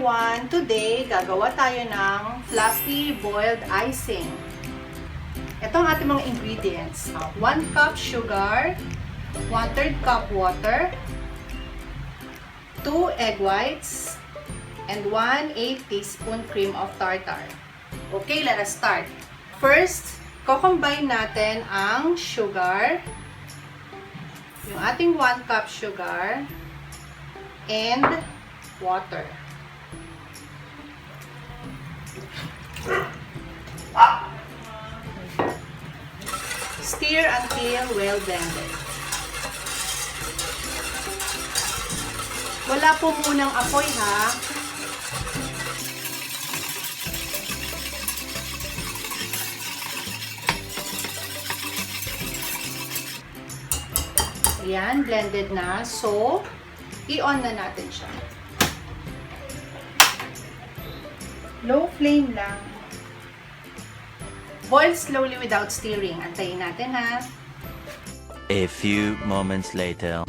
everyone! Today, gagawa tayo ng fluffy boiled icing. Ito ang ating mga ingredients. 1 cup sugar, 1/3 cup water, 2 egg whites, and 1/8 teaspoon cream of tartar. Okay, let us start. First, co-combine natin ang sugar, yung ating 1 cup sugar, and water. Stir until well blended. Wala po munang apoy ha. Ayan, blended na. So, i-on na natin siya. Low flame lang. Boil slowly without stirring. Antayin natin ha. A few moments later.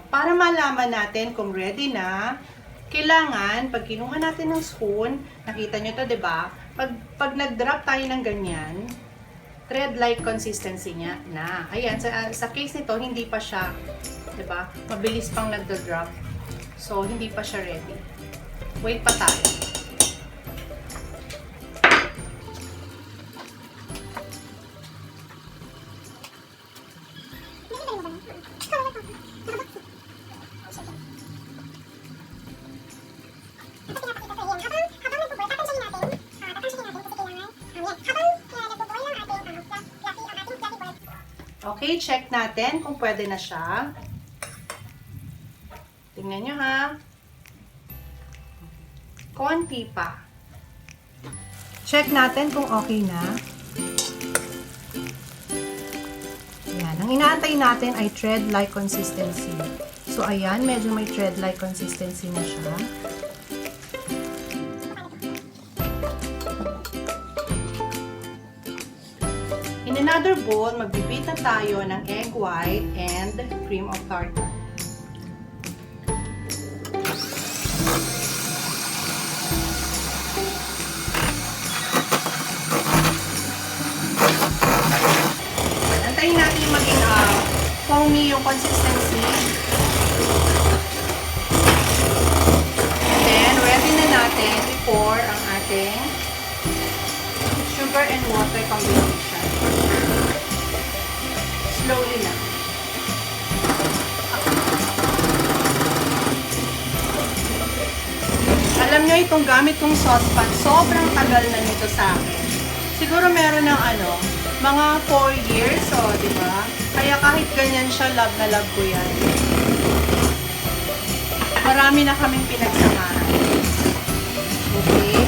Para malaman natin kung ready na, kailangan, pag kinuha natin ng spoon, nakita nyo to, diba? Pag nag-drop tayo ng ganyan, thread-like consistency niya na. Ayan, sa case nito, hindi pa siya, diba? Mabilis pang nagdo-drop. So, hindi pa siya ready. Wait pa tayo. Okay, check natin kung pwede na siya. Tingnan nyo ha. Konti pa. Check natin kung okay na. Ayan. Ang inaantay natin ay thread-like consistency. So, ayan. Medyo may thread-like consistency na siya. In another bowl, magbibit na tayo ng egg white and cream of tartar. Antayin natin maging foamy yung consistency. And then, ready na natin i-pour ang ating sugar and water combination. Slowly lang. Alam nyo, itong gamit kong saucepan, sobrang tagal na nito sa akin. Siguro meron ng mga 4 years, di ba? Kaya kahit ganyan siya, love na love ko yan. Marami na kaming pinagsamahan. Okay?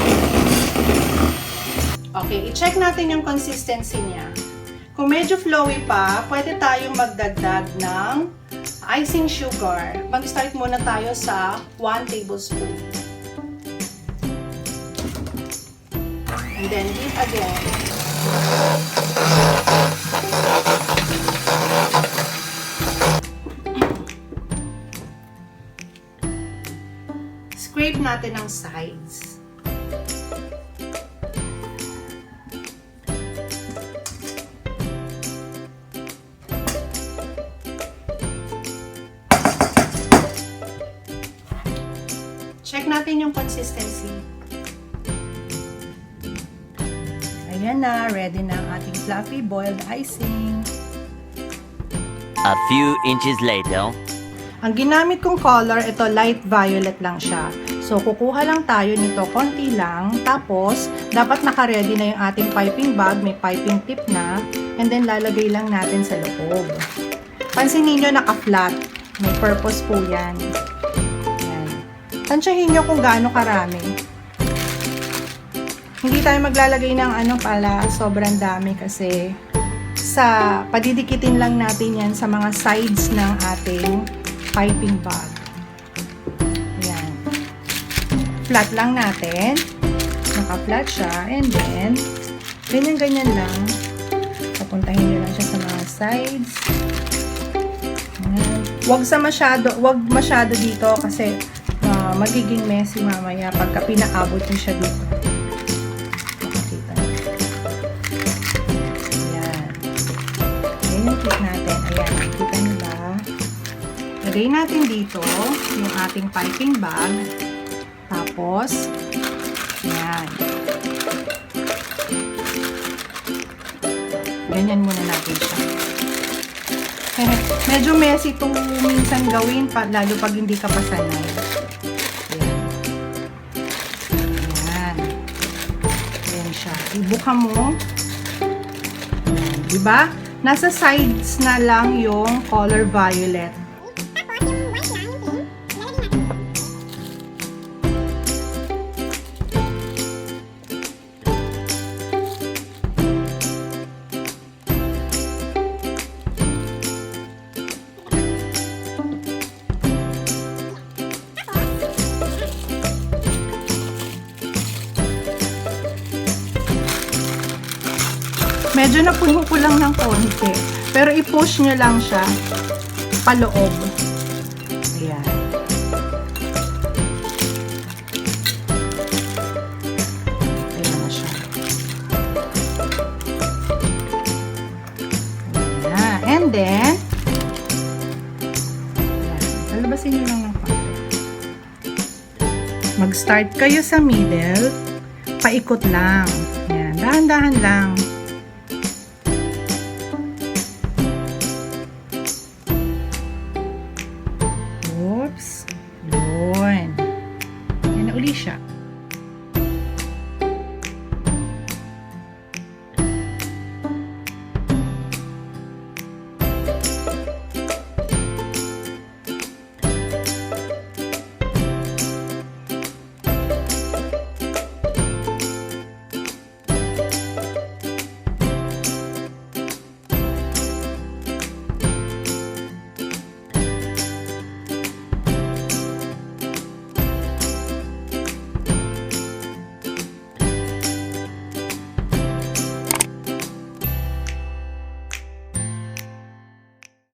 Okay, i-check natin yung consistency niya. Kung medyo flowy pa, pwede tayong magdagdag ng icing sugar. Mag-start muna tayo sa 1 tablespoon. And then beat again. Scrape natin ang sides. Check natin yung consistency. Ayan na, ready na ang ating fluffy boiled icing. A few inches later. Ang ginamit kong color, ito light violet lang siya. So, kukuha lang tayo nito, konti lang. Tapos, dapat naka-ready na yung ating piping bag, may piping tip na. And then, lalagay lang natin sa loob. Pansinin nyo, naka-flat. May purpose po yan. Tansyahin nyo kung gaano karami. Hindi tayo maglalagay ng pala, sobrang dami kasi padidikitin lang natin yan sa mga sides ng ating piping bag. flat lang natin. Naka-flat siya. And then, ganyan-ganyan lang. Papuntahin nyo lang siya sa mga sides. Ayan. Wag masyado dito kasi magiging messy mamaya pagka pinakabot nyo siya dito. Makikita nyo. Ayan. Ayan yung clip natin. Ayan. Nakikita nyo ba? Lagay natin dito yung ating piping bag. Tapos, ayan. Ganyan muna natin siya. Medyo messy itong minsan gawin, lalo pag hindi ka pa sanay. Ayan. Ayan siya. Ibuka mo. Ayan. Diba? Nasa sides na lang yung color violet. Medyo napuno ko lang ng konti. Pero i-push nyo lang siya paloob. Ayan. Ayan na siya. Ayan. And then, ayan. Palabasin nyo lang ng konti. Mag-start kayo sa middle. Paikot lang. Ayan. Dahan-dahan lang. Oops. Yun. Yan na uli siya.